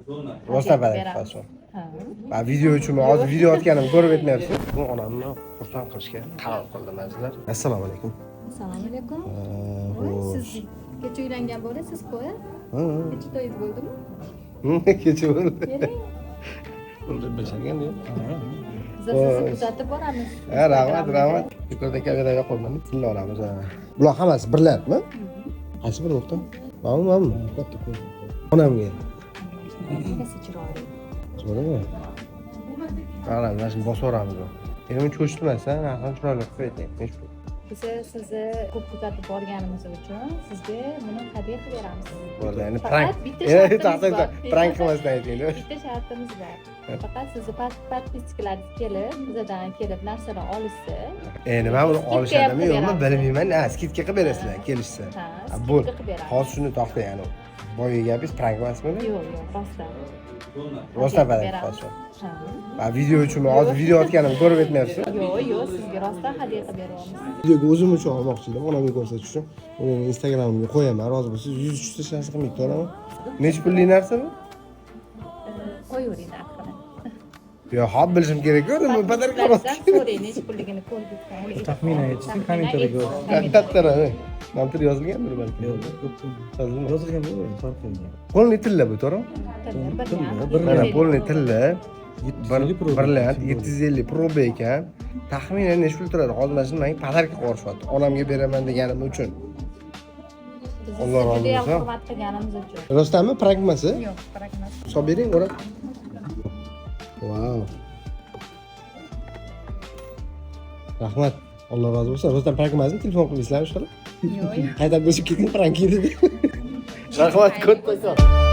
Rostdan beramiz. Ha, video uchunmi? Hozir video otganimni ko'rib o'tmayapsiz. Bu onamni xursand qilishga qaror qildim azizlar. Assalomu alaykum. Assalomu alaykum. Siz kecha uylangan bo'lasiz-ku? Kecha to'yingiz bo'ldimi? Kecha bo'ldi. Keling. Unda bilishgan yo'q. Biz sizni kuzatib boramiz. Ha, rahmat. Yuqorida kameraga qo'ydim. Tilla olamiz. Bular hammasi birlarmi? Qaysi bir o'qdi? Ma'lum. Onamga. Nasi chiroyli. Chiroyli. Qarang, mana shuni bosib yuboramiz. Endi cho'chitmasa, narxini chiroyli qilib ayting. Biz sizni ko'p kuzatib borganimiz uchun sizga buni hadya qilib beramiz. Bo'ldi, endi Faqat bitta shartimiz bor. prank qilmasdan ayting-da. Bitta shartimiz bor. Faqat sizni podpiskalaringiz kelib, bizdan kelib narsalar olishsa, Nima buni olishadimi yo'qmi bilmayman. Skidka qilib berasizlar, kelishsa. Bu hozir shuni to'xta, ya'ni. Boyagi gapingiz prank emasmi? Yo'q, rostdan. Rostdan beramiz. Ha, video uchunmi? Hozir video otganimni ko'rib o'tmayapsiz. Yo'q, sizga rostdan hadya qilib beryapmiz. Videoga o'zim uchun olmoqchi edim, onamga ko'rsatish uchun. Uni Instagramimga qo'yaman, rozi bo'lsangiz 100 tushsa shans qilib to'laman. Necha pullik narsa bu? Qo'yavering narxini. Yo, hop bilishim kerak-ku, nima badal qilyapsiz? So'rang, necha pulligini ko'rdik. Taxminan aytishning kommentariyga Kattaroq. Mantir yozilgandir balki. yozilgan bo'lmaydi, farq qilmaydi. Qo'lni tilla bu, to'g'rimi? Mana qo'lni tilla. 750 proba ekan. Taxminan necha pul turadi? Hozir mana shuni menga padarka qo'yishyapti. Onamga beraman deganim uchun. Alloh razı olsun. Hurmat qilganimiz uchun. Rostdanmi pragmasi? Yo'q, kerak emas. Hisob bering, o'rab. Wow. Rahmat. Alloh razı bo'lsin. Rostdan pragmasini telefon qilibsizlarmi shu qilib? Yo'q. Haydab o'sib ketgan prank edi. Rahmat, katta.